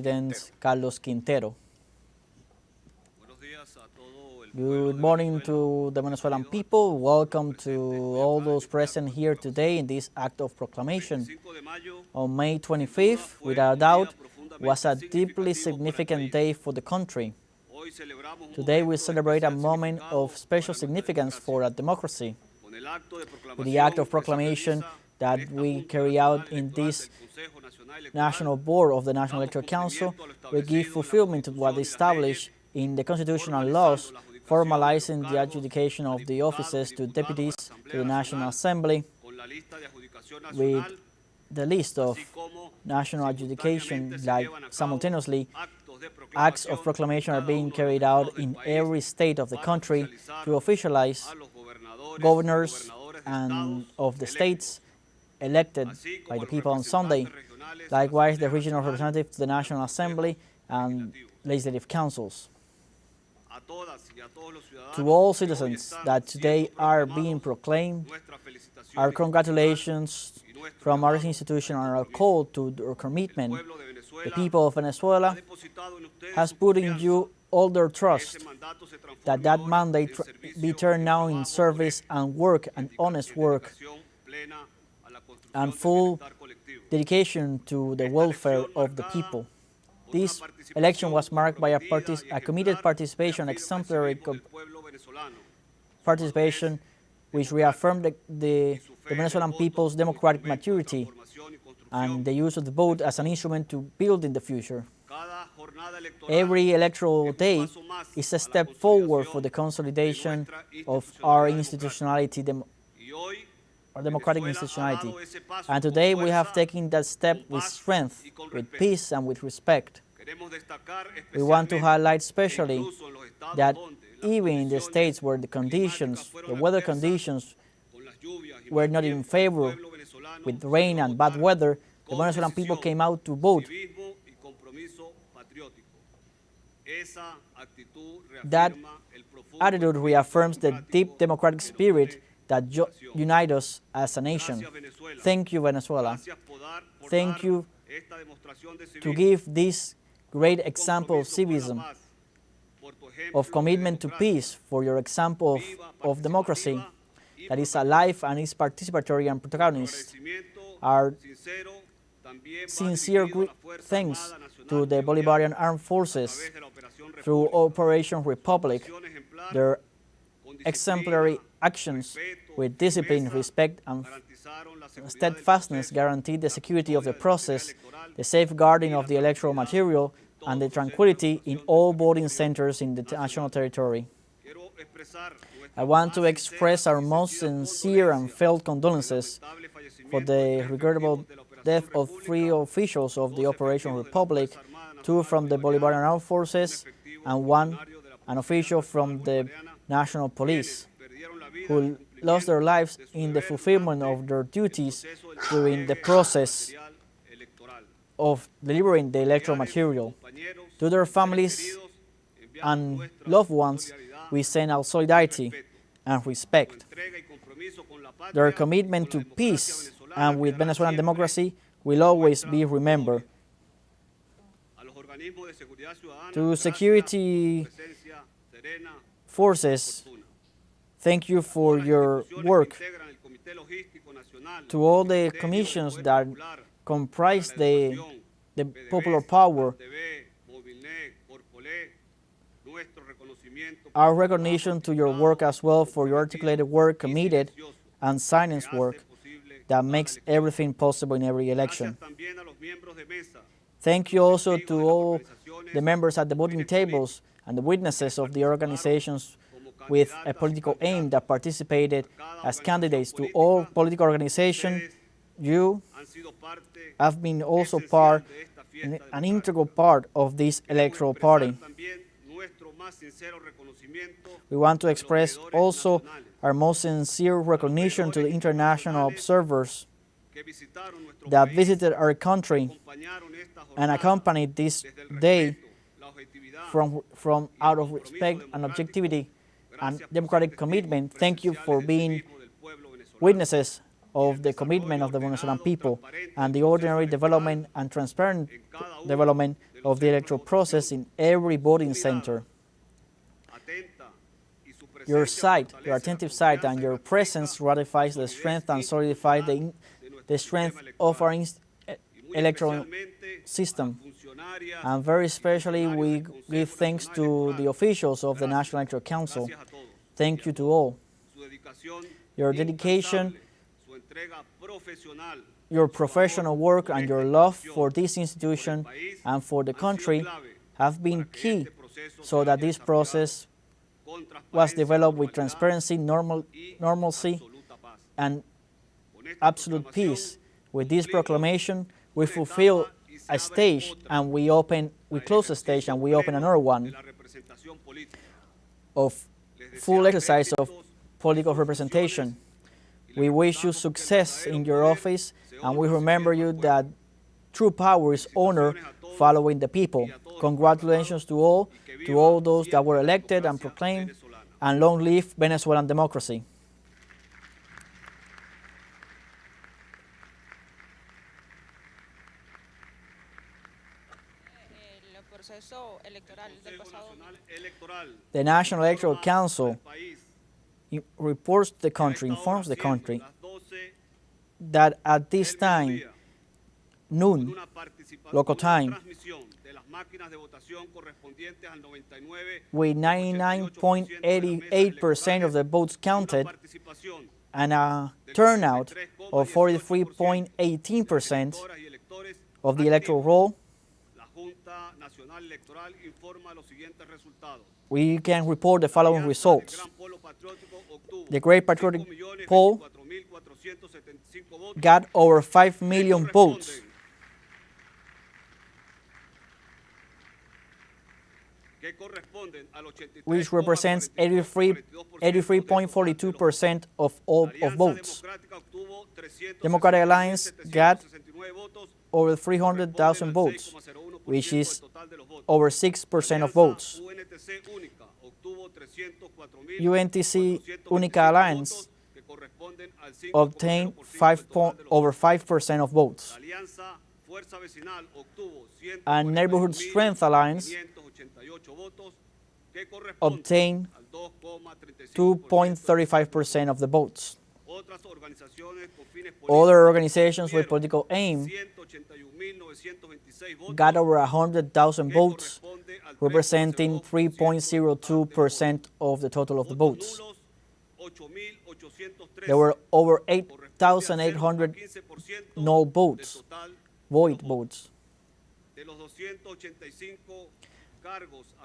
President Carlos Quintero. Good morning to the Venezuelan people. Welcome to all those present here today in this act of proclamation. On May 25th, without doubt, was a deeply significant day for the country. Today we celebrate a moment of special significance for our democracy. With the act of proclamation that we carry out in this National Board of the National Electoral Council, we give fulfillment to what is established in the constitutional laws, formalizing the adjudication of the offices to deputies to the National Assembly, with the list of national adjudication, like simultaneously acts of proclamation are being carried out in every state of the country to officialize governors and of the states elected by the people on Sunday. Likewise, the regional representatives to the National Assembly and legislative councils. To all citizens that today are being proclaimed, our congratulations from our institution and our call to their commitment. The people of Venezuela has put in you all their trust, that mandate be turned now in service and work, and honest work, and full dedication to the welfare of the people. This election was marked by a committed participation, exemplary participation, which reaffirmed the Venezuelan people's democratic maturity and the use of the vote as an instrument to build in the future. Every electoral day is a step forward for the consolidation of our institutionality, our democratic institutionality. And today we have taken that step with strength, with peace, and with respect. We want to highlight especially that even in the states where the conditions, the weather conditions, were not in favor, with rain and bad weather, the Venezuelan people came out to vote. That attitude reaffirms the deep democratic spirit that unites us as a nation. Thank you, Venezuela. Thank you to give this great example of civism, of commitment to peace, for your example of democracy that is alive and is participatory and protagonist. Our sincere thanks to the Bolivarian Armed Forces through Operation Republic, their exemplary actions with discipline, respect, and steadfastness guaranteed the security of the process, the safeguarding of the electoral material, and the tranquility in all voting centers in the national territory. I want to express our most sincere and felt condolences for the regrettable death of 3 officials of the Operation Republic, 2 from the Bolivarian Armed Forces and an official from the National Police, who lost their lives in the fulfillment of their duties during the process of delivering the electoral material. To their families and loved ones, we send our solidarity and respect. Their commitment to peace and with Venezuelan democracy will always be remembered. To security forces, thank you for your work. To all the commissions that comprise the popular power, our recognition to your work as well, for your articulated work, committed and silence work that makes everything possible in every election. Thank you also to all the members at the voting tables and the witnesses of the organizations with a political aim that participated as candidates. To all political organizations, you have been also an integral part of this electoral party. We want to express also our most sincere recognition to the international observers that visited our country and accompanied this day from out of respect and objectivity and democratic commitment. Thank you for being witnesses of the commitment of the Venezuelan people and the ordinary development and transparent development of the electoral process in every voting center. Your attentive sight and your presence ratifies the strength and solidifies the strength of our electoral system. And very especially, we give thanks to the officials of the National Electoral Council. Thank you to all. Your dedication, your professional work, and your love for this institution and for the country have been key so that this process was developed with transparency, normalcy, and absolute peace. With this proclamation, we fulfill a stage and we close a stage and we open another one of full exercise of political representation. We wish you success in your office, and we remember you that true power is honor following the people. Congratulations to all those that were elected and proclaimed, and long live Venezuelan democracy. The National Electoral Council informs the country that at this time, noon, local time, with 99.88% of the votes counted and a turnout of 43.18% of the electoral roll, we can report the following results. The Great Patriotic Poll got over 5 million votes, which represents 83.42% of all votes. Democratic Alliance got over 300,000 votes, which is over 6% of votes. UNTC Única Alliance obtained over 5% of votes. And Neighborhood Strength Alliance obtained 2.35% of the votes. Other organizations with political aim got over 100,000 votes, representing 3.02% of the total of the votes. There were over 8,800 null votes, void votes.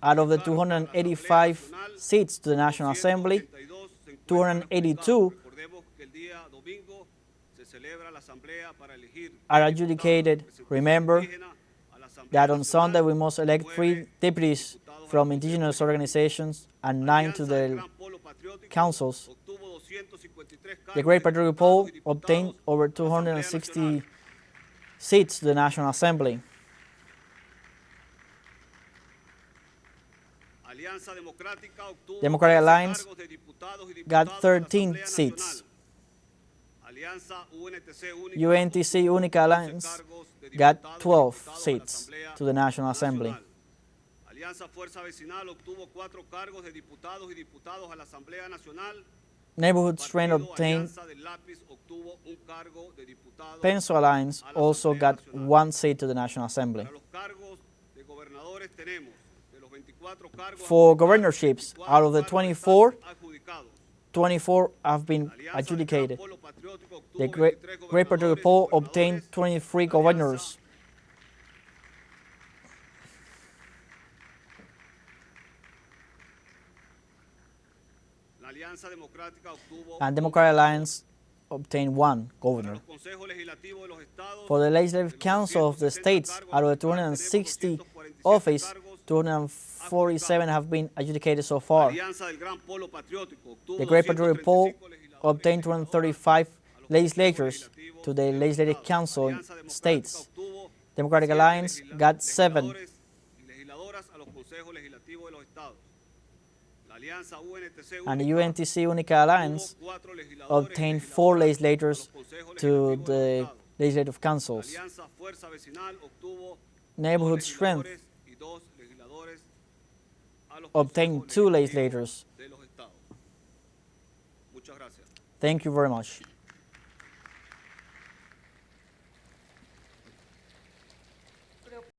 Out of the 285 seats to the National Assembly, 282 are adjudicated. Remember that on Sunday we must elect 3 deputies from indigenous organizations and 9 to the councils. The Great Patriotic Poll obtained over 260 seats to the National Assembly. Democratic Alliance got 13 seats. UNTC Única Alliance got 12 seats to the National Assembly. Neighborhood Strength obtained. Penso Alliance also got 1 seat to the National Assembly. For governorships, out of the 24 have been adjudicated. The Great Patriotic Poll obtained 23 governors. And Democratic Alliance obtained 1 governor. For the Legislative Council of the states, out of the 260 offices, 247 have been adjudicated so far. The Great Patriotic Poll obtained 235 legislators to the Legislative Council states. Democratic Alliance got 7. And the UNTC Única Alliance obtained 4 legislators to the legislative councils. Neighborhood Strength obtain 2 legislators. Thank you very much.